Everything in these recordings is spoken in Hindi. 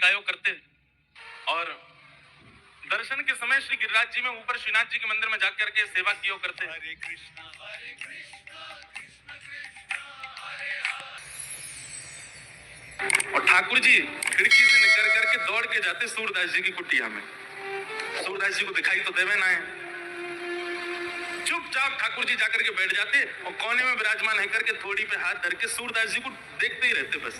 गायो करते। और दर्शन के समय श्री गिरिराज जी में ऊपर श्रीनाथ जी के मंदिर में जाकर के सेवा किया करते। हरे कृष्णा कृष्ण कृष्ण हरे और ठाकुर जी खिड़की से निकल करके दौड़ के जाते सूरदास जी की कुटिया में। सूरदास जी को दिखाई तो देवे ना है, चुपचाप ठाकुर जी जाकर के बैठ जाते और कोने में विराजमान है करके थोड़ी पे हाथ धर के सूरदास जी को देखते ही रहते बस।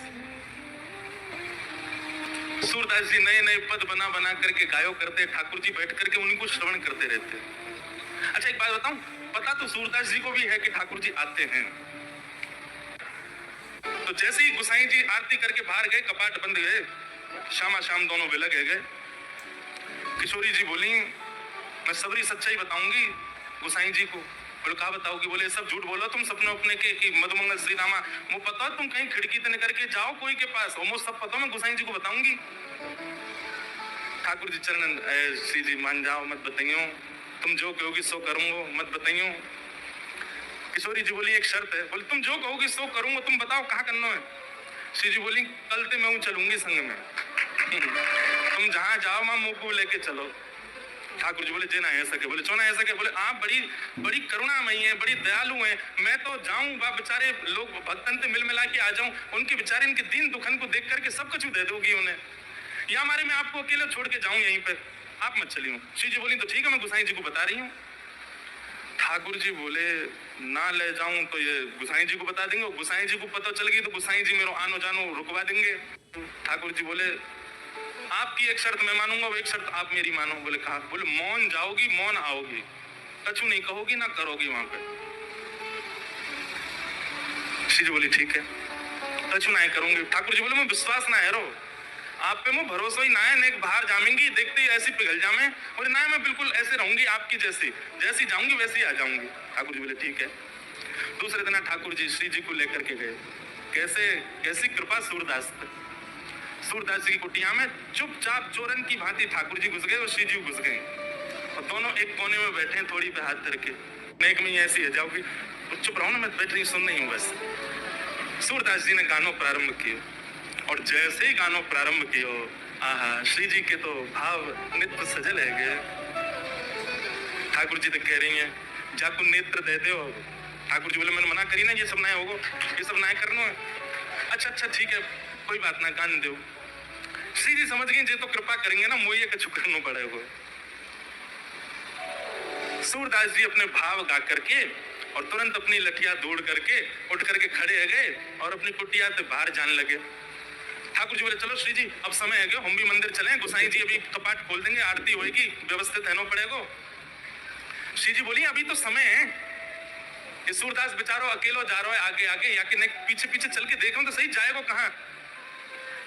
सूरदास जी नए नए पद बना बना करके गायो करते, ठाकुर जी बैठ करके उनको श्रवण करते रहते। अच्छा एक बात बताऊं, पता तो सूरदास जी को भी है कि ठाकुर जी आते हैं। तो जैसे ही गुसाई जी आरती करके बाहर गए, कपाट बंद गए, शामा शाम दोनों विलग गए। किशोरी जी बोली मैं सबरी सच्चाई बताऊंगी गुसाई जी को। बोले कहा बताओगी? बोले सब झूठ बोलो तुम सपने अपने के कि मधुमंगल श्री रामा मुझे पता तुम कहीं खिड़की से निकल के जाओ कोई के पास और मुझे सब पता मैं गुसाई जी को बताऊंगी। ठाकुर जी चरण श्री जी मान जाओ मत बताइयो, तुम जो कहोगी सो करूंगा मत बताइयो। किशोरी जी बोली एक शर्त है। बोले तुम जो कहोगी सो करूंगा, तुम बताओ कहाँ करना है। श्री जी बोली कल ते मैं चलूंगी संग में तुम जहां जाओ मां मुंह को लेके चलो। ठाकुर जी बोले जे ना है सके। बोले चो ना है सके? बोले आप बड़ी बड़ी करुणामयी हैं, बड़ी दयालु हैं, मैं तो जाऊं बा बेचारे लोग भक्तन से मिल मिला के आ जाऊं, उनके बेचारे इनके दीन दुखन को देख करके सब कुछ दे दोगी उन्हें, या हमारे मैं आपको अकेले छोड़ के जाऊं यहीं पे, आप मत चलियो। श्री जी बोली तो ठीक है मैं गुसाई जी को बता रही हूँ। ठाकुर जी बोले ना ले जाऊं तो ये गुसाई जी को बता देंगे, गुसाई जी को पता चल गई तो गुसाई जी मेरे आनो जानो रुकवा देंगे। ठाकुर जी बोले आपकी एक शर्त मैं मानूंगा, वो एक शर्त आप मेरी मानो। बोले कहा? बोले मौन जाओगी मौन आओगी, कछु नहीं कहोगी ना करोगी वहां पे। श्री जी बोली ठीक है कछु ना करूंगी। ठाकुर जी बोले मैं विश्वास ना है रो आप पे, मैं भरोसा ही ना है, नेक बाहर जामेंगी देखते ही ऐसी पिघल जामे। बोले ना मैं बिल्कुल ऐसे रहूंगी आपकी जैसी, जैसी जाऊंगी वैसी आ जाऊंगी। ठाकुर जी बोले ठीक है। दूसरे दिन ठाकुर जी श्री जी को लेकर के गए। कैसे कैसी कृपा सूरदास पे। सूरदास जी की कुटिया में चुपचाप चोरन की भांति ठाकुर जी घुस गए और श्री जी घुस गए और दोनों एक कोने में बैठे थोड़ी पे हाथ धर के। नेक में ऐसी है जाओगी तो चुप रहो ना, मैं बैठ रही सुन नहीं हूँ बस। सूरदास जी ने गानों प्रारंभ किए और जैसे ही गानों प्रारंभ किए आहा श्री जी के तो भाव नित्य सजल है गए। ठाकुर जी तो कह रही हैं जाकू नेत्र दे दो। ठाकुर जी बोले मैंने मना करी ना ये सब ना होगो, ये सब ना करना है। अच्छा अच्छा ठीक है कोई बात ना गान दो। श्री जी समझ गए जे तो कृपा करेंगे ना मोइए का चुकरना पड़ेगा। सूरदास जी अपने भाव गा करके और तुरंत अपनी लठिया दौड़ करके उठ करके खड़े हो गए और अपनी कुटिया से बाहर जाने लगे। ठाकुर जी बोले चलो श्री जी अब समय है हम भी मंदिर चले, गुसाई जी अभी कपाट खोल देंगे, आरती होगी, व्यवस्थित रहना पड़ेगा। श्री जी बोली अभी तो समय है, ये सूरदास बेचारो अकेलो जा रहा है आगे आगे, या कि पीछे पीछे चल के देखो तो सही जाएगा कहाँ।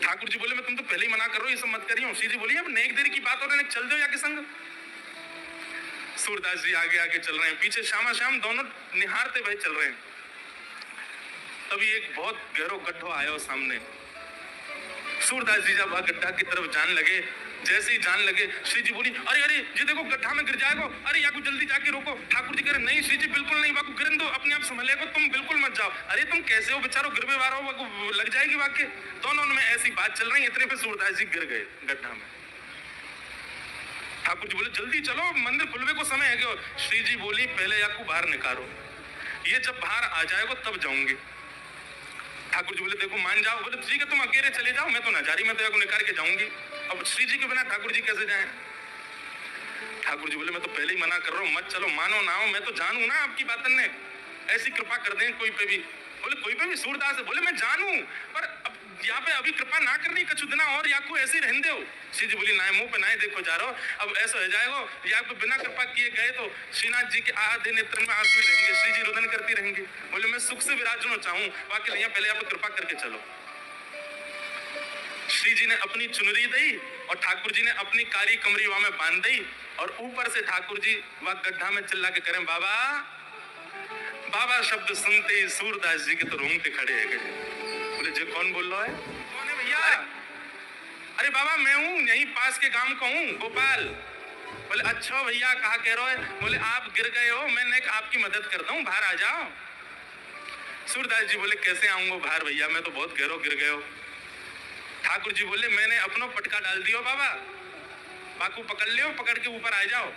ठाकुर जी बोले मैं तुम तो पहले ही मना कर रहा हूँ ये सब मत करियो। श्री जी बोली अब नेक देर की बात हो रही है, चल दो या के संग। सूरदास जी आगे आगे चल रहे हैं, पीछे श्यामा श्याम दोनों निहारते भाई चल रहे हैं। तभी एक बहुत गहरो गड्ढा आया सामने। सूरदास जी जब गड्ढा की तरफ जान लगे, जैसे ही जान लगे श्री जी बोली अरे अरे ये देखो गड्ढा में गिर जाएगा, अरे या को जल्दी जाके रोको। ठाकुर जी कह रहे नहीं श्री जी बिल्कुल नहीं, वाकू गिरन दो, अपने आप संभलेगा, तुम बिल्कुल मत जाओ। अरे तुम कैसे हो बेचारो, गिरवे वाला हो, वाकू लग जाएगी वाक्य। दोनों में ऐसी बात चल रही, इतने पे सूरदास जी गिर गए गड्ढा में। ठाकुर जी बोले जल्दी चलो मंदिर खुलवे को समय है। श्री जी बोली पहले याकू बाहर निकालो, ये जब बाहर आ जाएगा तब जाऊंगी। ठाकुर जी बोले देखो मान जाओ। बोले ठीक है तुम अकेले चले जाओ, मैं तो ना जा रही, मैं तो याकू निकाल के जाऊंगी। अब श्री जी के बिना ठाकुर जी कैसे जाएं? ठाकुर जी बोले मैं तो पहले ही मना कर रहा हूँ मत चलो, मानो ना हो, मैं तो जानू ना आपकी बातन ने, ऐसी कृपा कर दें कोई पे भी। बोले कोई पे भी सूरदास है। बोले मैं जानू पर अब यहाँ पे अभी कृपा ना करनी कछु दिना और याकू ऐसे ही रहने दो। श्री जी बोली ना मुंह पे ना देखो जा रहा हो, अब ऐसा हो जाएगा या तो बिना कृपा किए गए तो श्रीनाथ जी के आधे नेत्र में आंसू रहेंगे, श्री जी रुदन करती रहेंगी। बोले मैं सुख से विराजना चाहूँ बाकी नहीं, पहले आप कृपा करके चलो। श्री जी ने अपनी चुनरी दी और ठाकुर जी ने अपनी कारी कमरी वहां में बांध दी और ऊपर से ठाकुर जी वह गड्ढा में चिल्ला के करें बाबा बाबा शब्द सुनते ही सूरदास जी के तो रोंगटे खड़े है गए। बोले जी कौन बोल रहा है? कौन है भैया? अरे बाबा मैं हूँ यहीं पास के गांव का हूँ गोपाल। बोले अच्छा भैया कहा कह रहे हो? बोले आप गिर गए हो, मैंने आपकी मदद करता हूँ, बाहर आ जाओ। सूरदास जी बोले कैसे आऊंगा बाहर भैया, मैं तो बहुत गहरो गिर गए हो। ठाकुर जी बोले मैंने अपनो पटका डाल दियो बाबा, बाकू पकड़ लियो, पकड़ के ऊपर आ जाओ।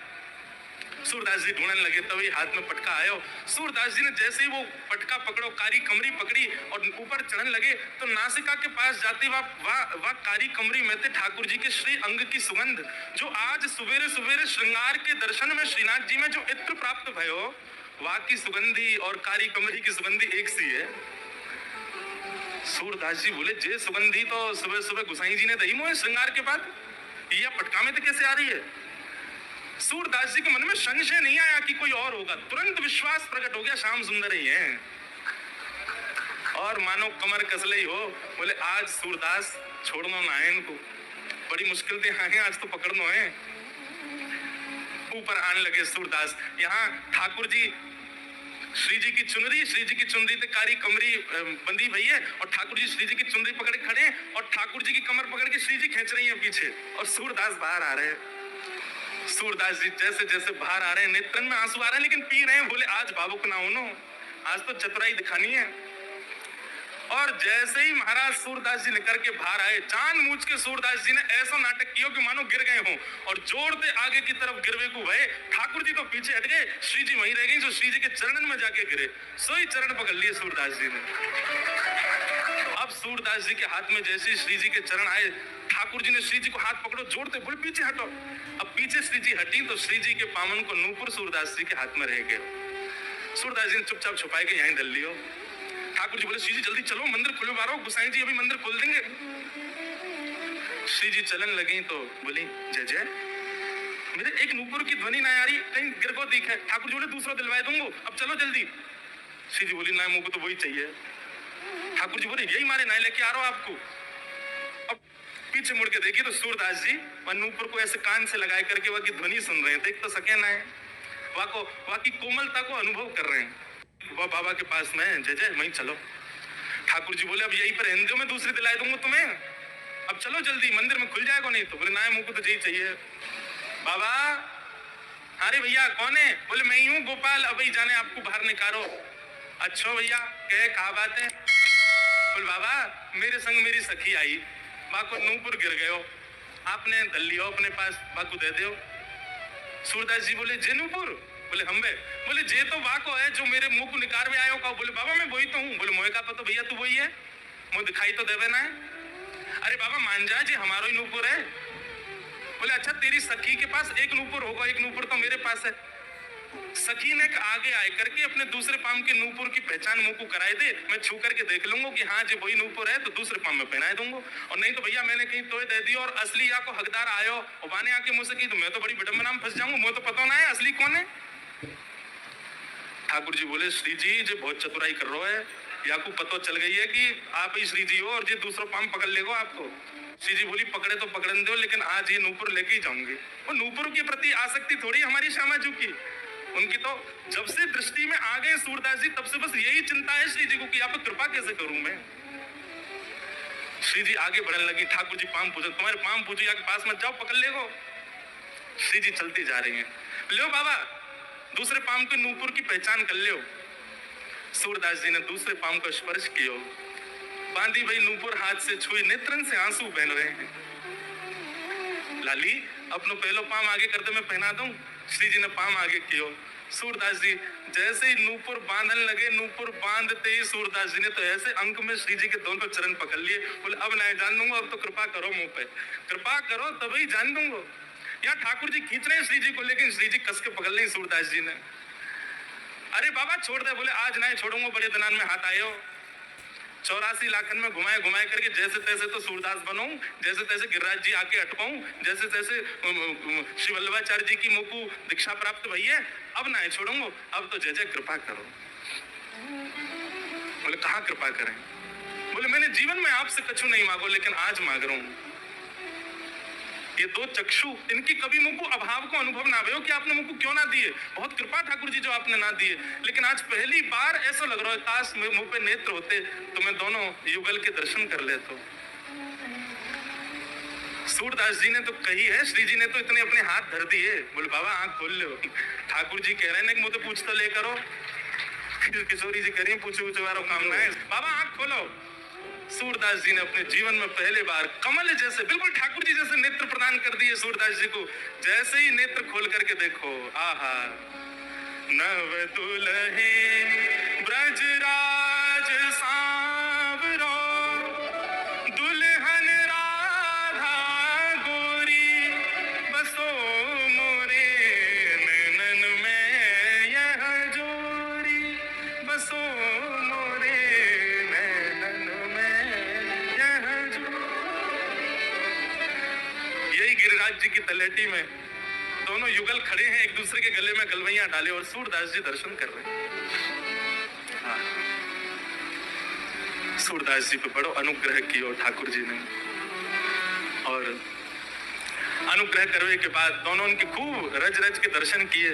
सूरदास जी ढूंढने लगे तभी हाथ में पटका आयो। सूरदास जी ने जैसे ही वो पटका पकड़ो, कारी कमरी पकड़ी और ऊपर चढ़ने लगे तो नासिका के पास जाते वह कारी कमरी में थे ठाकुर जी के श्री अंग की सुगंध, जो आज सवेरे सवेरे श्रृंगार के दर्शन में श्रीनाथ जी में जो इत्र प्राप्त भयो, वह की सुगंधी और कारी कमरी की सुगंधी एक सी है। सूरदास जी बोले जे सुगंधी तो सुबह सुबह गुसाई जी ने दही मोहे श्रृंगार के बाद, यह पटका में तो कैसे आ रही है? सूरदास जी के मन में संशय नहीं आया कि कोई और होगा, तुरंत विश्वास प्रकट हो गया श्याम सुंदर ही है। और मानो कमर कसले ही हो, बोले आज सूरदास छोड़ना ना है इनको, बड़ी मुश्किल से आए आज तो पकड़ना है। ऊपर आने लगे सूरदास। यहाँ ठाकुर जी श्री जी की चुनरी ते कारी कमरी बंदी भई है और ठाकुर जी श्री जी की चुनरी पकड़ के खड़े हैं और ठाकुर जी की कमर पकड़ के श्री जी खींच रही है पीछे और सूरदास बाहर आ रहे हैं। सूरदास जी जैसे जैसे बाहर आ रहे हैं, नेत्रन में आंसू आ रहे हैं, लेकिन पी रहे हैं। बोले आज बाबू को ना होनो, आज तो चतुराई दिखानी है। और जैसे ही महाराज सूरदास जी निकल के बाहर आए, जानबूझ के सूरदास जी ने ऐसा नाटक किया कि मानो गिर गए हों और जोड़ते आगे की तरफ गिरवे को भय। ठाकुर जी तो पीछे हट गए, श्री जी वहीं रह गई जो श्री जी के चरणन में जाके गिरे, सोई चरण पकड़ लिए सूरदास जी ने। अब सूरदास जी के हाथ में जैसे श्री जी के चरण आए, ठाकुर जी ने श्री जी को हाथ पकड़ो, जोड़ते बोले पीछे हटो। अब पीछे श्री जी हटी तो श्री जी के पामन को नूपुर सूरदास जी के हाथ में रह गए। सूरदास जी ने चुपचाप छुपाए के यहीं डल लियो। ठाकुर जी बोले श्री जी जल्दी चलो, मंदिर खुलवा रहा हूं, गुसाई जी अभी मंदिर खोल देंगे। श्री जी चलन लगी तो बोली जय जय, मेरे एक नूपुर की ध्वनि ना आ रही, कहीं गिर को दिखे। ठाकुर जी बोले दूसरा दिलवाए दूंगा, अब चलो जल्दी। श्री जी बोली ना मुझको तो वही चाहिए। ठाकुर जी बोले यही मारे ना लेके आ रहा हूं आपको। अब पीछे मुड़ के देखी तो सूरदास जी वह नूपुर को ऐसे कान से लगाए करके वह की ध्वनि सुन रहे हैं, देख तो सके ना है, वह की कोमलता को अनुभव कर रहे हैं। वह बाबा के पास में जय जय वहीं चलो। ठाकुर जी बोले अब यहीं पर रहने दो, मैं दूसरी दिलाए दूंगा तुम्हें, अब चलो जल्दी, मंदिर में खुल जाएगा नहीं तो। बोले ना मुझको तो यही चाहिए। बाबा अरे भैया कौन है? बोले मैं ही हूँ गोपाल, अब जाने आपको बाहर निकालो। अच्छा भैया कहे कहा बात है? बोले बाबा मेरे संग मेरी सखी आई, बाको नूपुर गिर गयो, आपने दल लियो अपने पास, बाको दे दो। सूरदास जी बोले जे नूपुर? बोले हम बे। बोले जे तो वाको है जो मेरे मुंह को निकार में आयो का। बोले बाबा मैं वही तो हूँ। बोले मोहे का पता भैया तू वही है, मुझे दिखाई तो देवे ना है। अरे बाबा मान जा जी हमारो ही नूपुर है। बोले अच्छा तेरी सखी के पास एक नूपुर होगा, एक नूपुर तो मेरे पास है। सखी ने आगे आए करके अपने दूसरे पाम के नूपुर की पहचान मुंह को कराए दे, मैं छू करके देख लूंगा कि हाँ जी वही नूपुर है तो दूसरे पाम में पहनाए दूंगा, और नहीं तो भैया मैंने कहीं तोय दे दी और असली या को हकदार आयो और बाने आके मुझसे की तो मैं तो बड़ी विडंबना में फंस जाऊंगा, मुझे तो पता ना है असली कौन है। ठाकुर जी बोले श्री जी जो बहुत चतुराई कर रहा है, या को पता चल गई है कि आप ही श्री जी हो और जो दूसरा पाम पकड़ लेगा आपको। श्री जी बोली पकड़े तो पकड़न दो, लेकिन आज ये नूपुर लेके ही जाऊंगी। वो नूपुर के प्रति आसक्ति थोड़ी हमारी श्यामाजू की, उनकी तो जब से दृष्टि में आ गए सूरदास जी तब से बस यही चिंता है श्री जी को कि आप कृपा कैसे करूं मैं। श्री जी आगे बढ़ने लगी, ठाकुर जी पाम पूछो, तुम्हारे पाम पूछो या के पास मत जाओ, पकड़ लेगो। श्री जी चलती जा रही हैं, लो बाबा दूसरे पाम के नूपुर की पहचान कर लियो। सूरदास जी ने दूसरे पाम को स्पर्श किया, बांधी भाई नूपुर हाथ से छुई, नेत्रन से आंसू बहन रहे हैं। लाली अपनो पहलो पाम आगे करते मैं पहना दूं। श्री जी ने पाम आगे किया। सूरदास जी जैसे ही नूपुर बांधने लगे, नूपुर बांधते ही सूरदास जी ने तो ऐसे अंक में श्री जी के दोनों चरण पकड़ लिए। बोले अब नहीं जान दूंगा, अब तो कृपा करो मुंह पे, कृपा करो तभी जान दूंगा। यहाँ ठाकुर जी खींच रहे हैं श्री जी को, लेकिन श्री जी कस के पकड़ लें सूरदास जी ने। अरे बाबा छोड़ दे। बोले आज नहीं छोड़ूंगा, बड़े दनान में हाथ आए हो। 84 लाखन में घुमाए घुमाए करके जैसे तैसे तो सूरदास बनाऊं, जैसे तैसे गिरिराज जी आके अटकाऊं, जैसे तैसे श्री वल्लभाचार्य जी की मुंह को दीक्षा प्राप्त भई है, अब नहीं छोड़ूंगा, अब तो जय जय कृपा करो। बोले कहाँ कृपा करें? बोले मैंने जीवन में आपसे कछु नहीं मांगो, लेकिन आज मांग रहा हूं। ये दो चक्षु, इनकी कभी मुंह को अभाव को अनुभव ना भयो कि आपने मुंह को क्यों ना दिए, बहुत कृपा ठाकुर जी जो आपने ना दिए, लेकिन आज पहली बार ऐसा लग रहा है काश मुंह पे नेत्र होते तो मैं दोनों युगल के दर्शन कर लेता। सूरदास जी ने तो कही है, श्री जी ने तो इतने अपने हाथ धर दिए। बोले बाबा आंख खोल लो। ठाकुर जी कह रहे हैं कि मुझे पूछता ले करो, किशोरी जी कह रही पूछे पूछे वालों काम ना है, बाबा आंख खोलो। सूरदास जी ने अपने जीवन में पहले बार कमल जैसे बिल्कुल ठाकुर जी जैसे नेत्र प्रदान कर दिए सूरदास जी को। जैसे ही नेत्र खोल करके देखो, आहा, नव दुल्हे ब्रजराज सांवरो, दुल्हन राधा गोरी, बसो मोरे नैनन में यह जोरी, बसो मोरे नैनन में यह जोरी। यही गिरिराज जी की तलेटी में दोनों युगल खड़े हैं, एक दूसरे के गले में गलवैया डाले और सूरदास जी दर्शन कर रहे हैं। हाँ। सूरदास जी पे बड़ो अनुग्रह कियो ठाकुर जी ने, और अनुग्रह करने के बाद दोनों उनके खूब रज रज के दर्शन किए।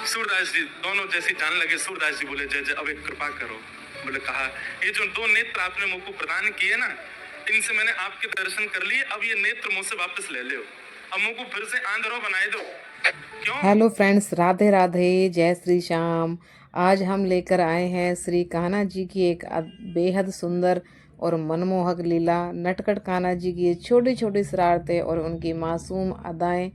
सूरदास जी दोनों जैसी जान लगे, सूरदास जी बोले, जय जय, अब एक कृपा करो। बोले, कहा, ये जो दो नेत्र आपने मुझको प्रदान किए ना, इनसे मैंने आपके दर्शन कर लिए, अब ये नेत्र मुझसे वापस ले लो, अब मुझको फिर से आंधरो बनाए दो। क्यों? हेलो फ्रेंड्स, राधे राधे, जय श्री श्याम। आज हम लेकर आए हैं श्री कान्हा जी की एक बेहद सुंदर और मनमोहक लीला। नटखट कान्हा जी की छोटी छोटी शरारतें और उनकी मासूम अदाएं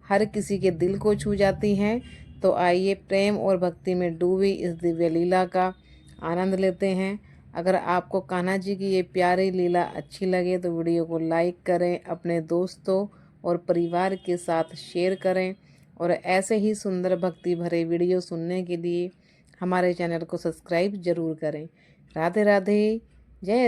हर किसी के दिल को छू जाती हैं। तो आइए प्रेम और भक्ति में डूबी इस दिव्य लीला का आनंद लेते हैं। अगर आपको कान्हा जी की ये प्यारी लीला अच्छी लगे तो वीडियो को लाइक करें, अपने दोस्तों और परिवार के साथ शेयर करें, और ऐसे ही सुंदर भक्ति भरे वीडियो सुनने के लिए हमारे चैनल को सब्सक्राइब जरूर करें। राधे राधे, जय